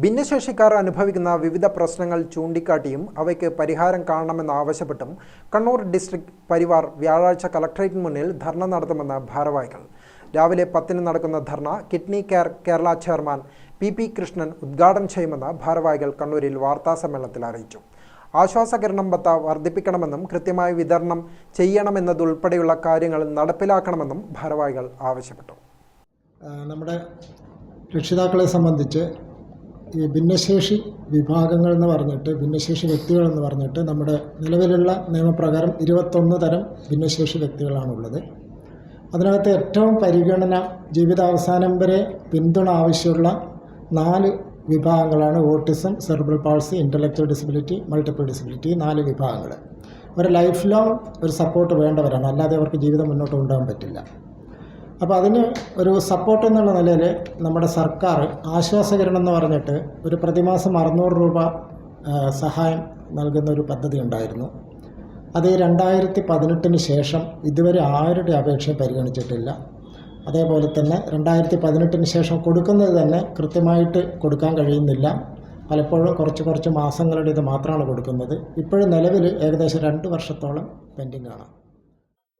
ഭിന്നശേഷിക്കാർ അനുഭവിക്കുന്ന വിവിധ പ്രശ്നങ്ങൾ ചൂണ്ടിക്കാട്ടിയും അവയ്ക്ക് പരിഹാരം കാണണമെന്നാവശ്യപ്പെട്ടും കണ്ണൂർ ഡിസ്ട്രിക്ട് പരിവാർ വ്യാഴാഴ്ച കളക്ടറേറ്റിന് മുന്നിൽ ധർണ നടത്തുമെന്ന് ഭാരവാഹികൾ. രാവിലെ 10-ന് നടക്കുന്ന dharna kidney care Kerala chairman P Krishnan ഉദ്ഘാടനം ചെയ്യുമെന്ന് ഭാരവാഹികൾ കണ്ണൂരിൽ വാർത്താസമ്മേളനത്തിൽ അറിയിച്ചു. ആശ്വാസകിരണം ഭത്ത വർദ്ധിപ്പിക്കണമെന്നും കൃത്യമായി വിതരണം ചെയ്യണമെന്നതുൾപ്പെടെയുള്ള കാര്യങ്ങൾ നടപ്പിലാക്കണമെന്നും ഭാരവാഹികൾ ആവശ്യപ്പെട്ടു. നമ്മുടെ രക്ഷിതാക്കളെ സംബന്ധിച്ച് ഈ ഭിന്നശേഷി വിഭാഗങ്ങൾ എന്ന് പറഞ്ഞിട്ട് ഭിന്നശേഷി വ്യക്തികൾ എന്ന് പറഞ്ഞിട്ട് നമ്മുടെ നിലവിലുള്ള നിയമപ്രകാരം 21 തരം ഭിന്നശേഷി വ്യക്തികളാണുള്ളത്. അതിനകത്ത് ഏറ്റവും പരിഗണന ജീവിതാവസാനം വരെ പിന്തുണ ആവശ്യമുള്ള 4 വിഭാഗങ്ങളാണ് autism, cerebral palsy, intellectual disability, multiple disability. 4 വിഭാഗങ്ങൾ ഒരു ലൈഫ് ലോങ് ഒരു സപ്പോർട്ട് വേണ്ടവരാണ്, അല്ലാതെ അവർക്ക് ജീവിതം മുന്നോട്ട് കൊണ്ടുപോകാൻ പറ്റില്ല. അപ്പോൾ അതിന് ഒരു സപ്പോർട്ട് എന്നുള്ള നിലയിൽ നമ്മുടെ സർക്കാർ ആശ്വാസകിരണം എന്ന് പറഞ്ഞിട്ട് ഒരു പ്രതിമാസം 600 രൂപ സഹായം നൽകുന്ന ഒരു പദ്ധതി ഉണ്ടായിരുന്നു. അത് 2018 ശേഷം ഇതുവരെ ആരുടെ അപേക്ഷയും പരിഗണിച്ചിട്ടില്ല. അതേപോലെ തന്നെ 2018 ശേഷം കൊടുക്കുന്നത് തന്നെ കൃത്യമായിട്ട് കൊടുക്കാൻ കഴിയുന്നില്ല. പലപ്പോഴും കുറച്ച് മാസങ്ങളുടെ ഇത് മാത്രമാണ് കൊടുക്കുന്നത്. ഇപ്പോഴും നിലവിൽ ഏകദേശം 2 വർഷത്തോളം പെൻഡിംഗ് ആണ്.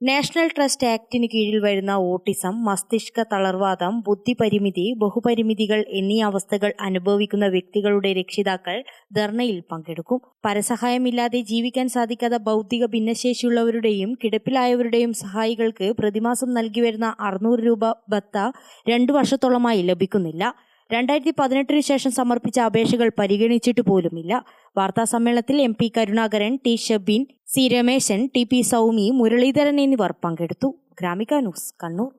നാഷണൽ ട്രസ്റ്റ് ആക്ടിന് കീഴിൽ വരുന്ന ഓട്ടിസം, മസ്തിഷ്ക തളർവാദം, ബുദ്ധിപരിമിതി, ബഹുപരിമിതികൾ എന്നീ അവസ്ഥകൾ അനുഭവിക്കുന്ന വ്യക്തികളുടെ രക്ഷിതാക്കൾ ധർണയിൽ പങ്കെടുക്കും. പരസഹായമില്ലാതെ ജീവിക്കാൻ സാധിക്കാത്ത ഭൗതിക ഭിന്നശേഷിയുള്ളവരുടെയും കിടപ്പിലായവരുടെയും സഹായികൾക്ക് പ്രതിമാസം നൽകി വരുന്ന 600 രൂപ ഭത്ത 2 വർഷത്തോളമായി ലഭിക്കുന്നില്ല. 2018 ശേഷം സമർപ്പിച്ച അപേക്ഷകൾ പരിഗണിച്ചിട്ട് പോലുമില്ല. വാർത്താസമ്മേളനത്തിൽ MP Karunakaran, T Shabeen, C Rameshan, TP സൗമി, മുരളീധരൻ എന്നിവർ പങ്കെടുത്തു. ഗ്രാമിക ന്യൂസ്, കണ്ണൂർ.